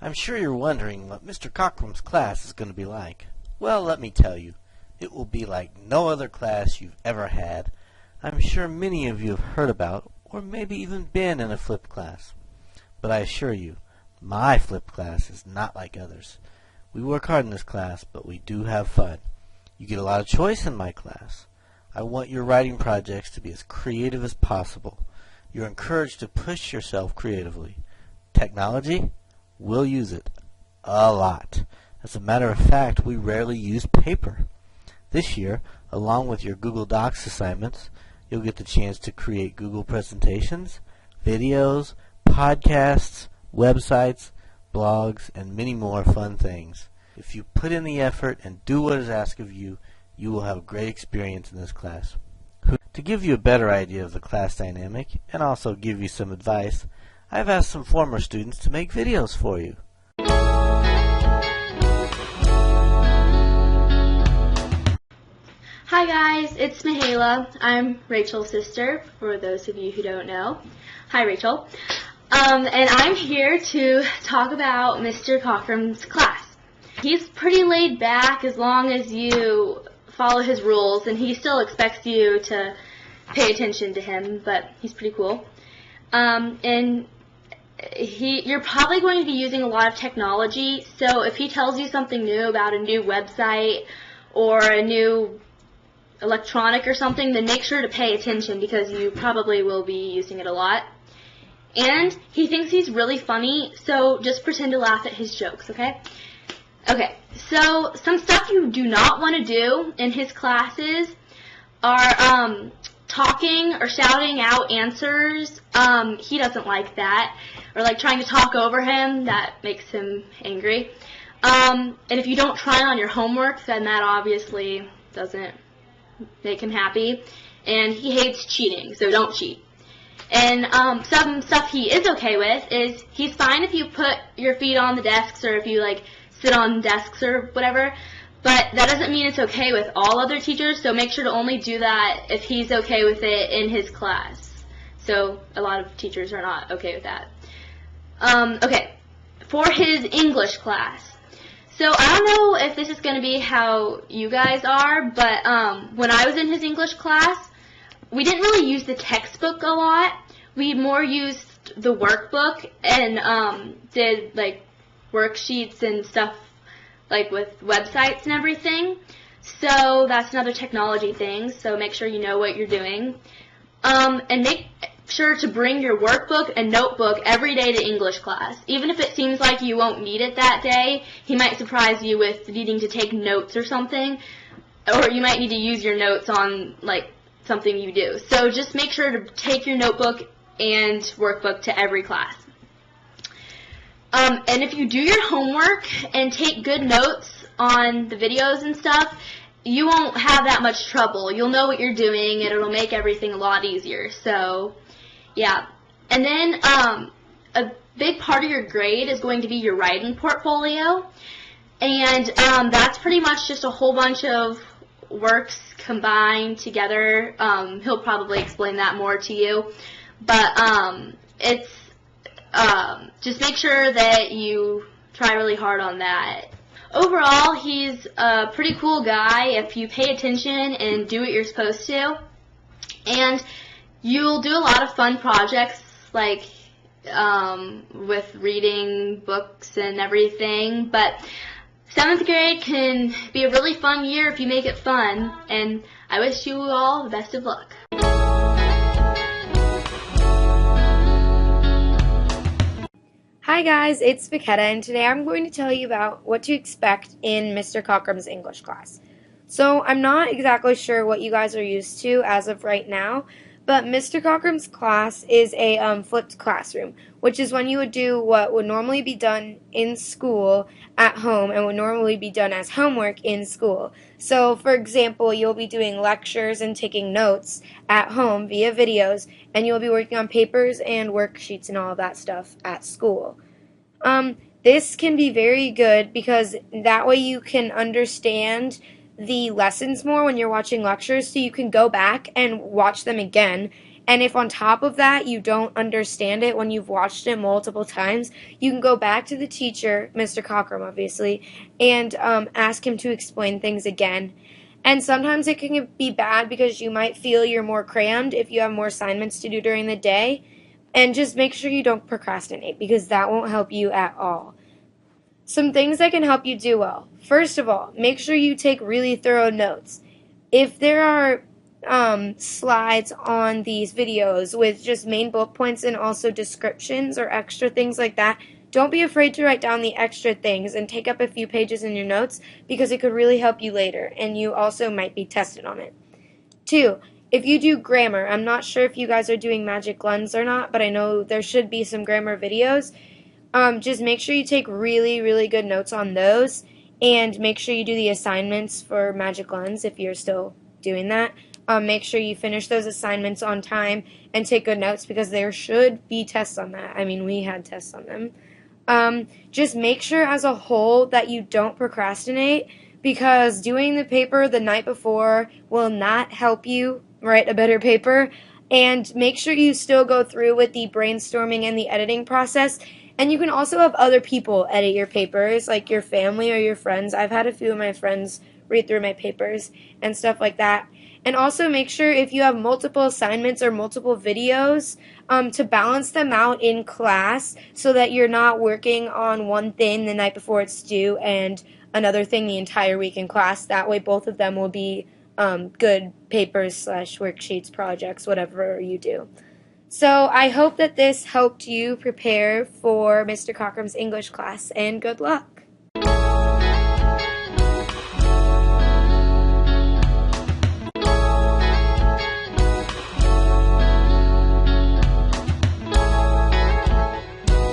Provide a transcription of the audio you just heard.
I'm sure you're wondering what Mr. Cockrum's class is going to be like. Well, let me tell you, it will be like no other class you've ever had. I'm sure many of you have heard about, or maybe even been in a flipped class. But I assure you, my flipped class is not like others. We work hard in this class, but we do have fun. You get a lot of choice in my class. I want your writing projects to be as creative as possible. You're encouraged to push yourself creatively. Technology? We'll use it. A lot. As a matter of fact, we rarely use paper. This year, along with your Google Docs assignments, you'll get the chance to create Google presentations, videos, podcasts, websites, blogs, and many more fun things. If you put in the effort and do what is asked of you, you will have a great experience in this class. To give you a better idea of the class dynamic, and also give you some advice, I've asked some former students to make videos for you. Hi guys, it's Mihaela. I'm Rachel's sister, for those of you who don't know. Hi Rachel. And I'm here to talk about Mr. Cockrum's class. He's pretty laid back as long as you follow his rules, and he still expects you to pay attention to him, but he's pretty cool. You're probably going to be using a lot of technology, so if he tells you something new about a new website or a new electronic or something, then make sure to pay attention because you probably will be using it a lot. And he thinks he's really funny, so just pretend to laugh at his jokes, okay? Okay, so some stuff you do not want to do in his classes are talking or shouting out answers. He doesn't like that. Or like trying to talk over him, that makes him angry. And if you don't try on your homework, then that obviously doesn't make him happy. And he hates cheating, so don't cheat. And some stuff he is okay with is he's fine if you put your feet on the desks or if you like sit on desks or whatever, but that doesn't mean it's okay with all other teachers, so make sure to only do that if he's okay with it in his class. So a lot of teachers are not okay with that. Okay, for his English class. So I don't know if this is going to be how you guys are, but when I was in his English class, we didn't really use the textbook a lot. We more used the workbook and did like worksheets and stuff like with websites and everything. So that's another technology thing, so make sure you know what you're doing. And make sure to bring your workbook and notebook every day to English class. Even if it seems like you won't need it that day, he might surprise you with needing to take notes or something, or you might need to use your notes on like something you do. So just make sure to take your notebook and workbook to every class. And if you do your homework and take good notes on the videos and stuff, you won't have that much trouble. You'll know what you're doing and it'll make everything a lot easier. So, yeah. And then a big part of your grade is going to be your writing portfolio. And that's pretty much just a whole bunch of works combined together. He'll probably explain that more to you. But it's just make sure that you try really hard on that. Overall, he's a pretty cool guy if you pay attention and do what you're supposed to. And you'll do a lot of fun projects like with reading books and everything. But 7th grade can be a really fun year if you make it fun. And I wish you all the best of luck. Hi guys, it's Vaketta, and today I'm going to tell you about what to expect in Mr. Cockrum's English class. So I'm not exactly sure what you guys are used to as of right now, but Mr. Cockrum's class is a flipped classroom, which is when you would do what would normally be done in school at home and would normally be done as homework in school. So, for example, you'll be doing lectures and taking notes at home via videos, and you'll be working on papers and worksheets and all of that stuff at school. This can be very good because that way you can understand the lessons more when you're watching lectures, so you can go back and watch them again And if on top of that you don't understand it when you've watched it multiple times, you can go back to the teacher, Mr. Cockrum obviously, and ask him to explain things again. And sometimes it can be bad because you might feel you're more crammed if you have more assignments to do during the day. And just make sure you don't procrastinate because that won't help you at all. Some things that can help you do well. First of all, make sure you take really thorough notes. If there are slides on these videos with just main bullet points and also descriptions or extra things like that, don't be afraid to write down the extra things and take up a few pages in your notes because it could really help you later and you also might be tested on it. 2, if you do grammar, I'm not sure if you guys are doing Magic Lens or not, but I know there should be some grammar videos. Just make sure you take really, really good notes on those and make sure you do the assignments for Magic Lens if you're still doing that. Make sure you finish those assignments on time and take good notes because there should be tests on that. I mean, we had tests on them. Just make sure as a whole that you don't procrastinate because doing the paper the night before will not help you write a better paper. And make sure you still go through with the brainstorming and the editing process. And you can also have other people edit your papers, like your family or your friends. I've had a few of my friends read through my papers and stuff like that. And also make sure if you have multiple assignments or multiple videos to balance them out in class so that you're not working on one thing the night before it's due and another thing the entire week in class. That way both of them will be good papers / worksheets, projects, whatever you do. So I hope that this helped you prepare for Mr. Cockrum's English class, and good luck.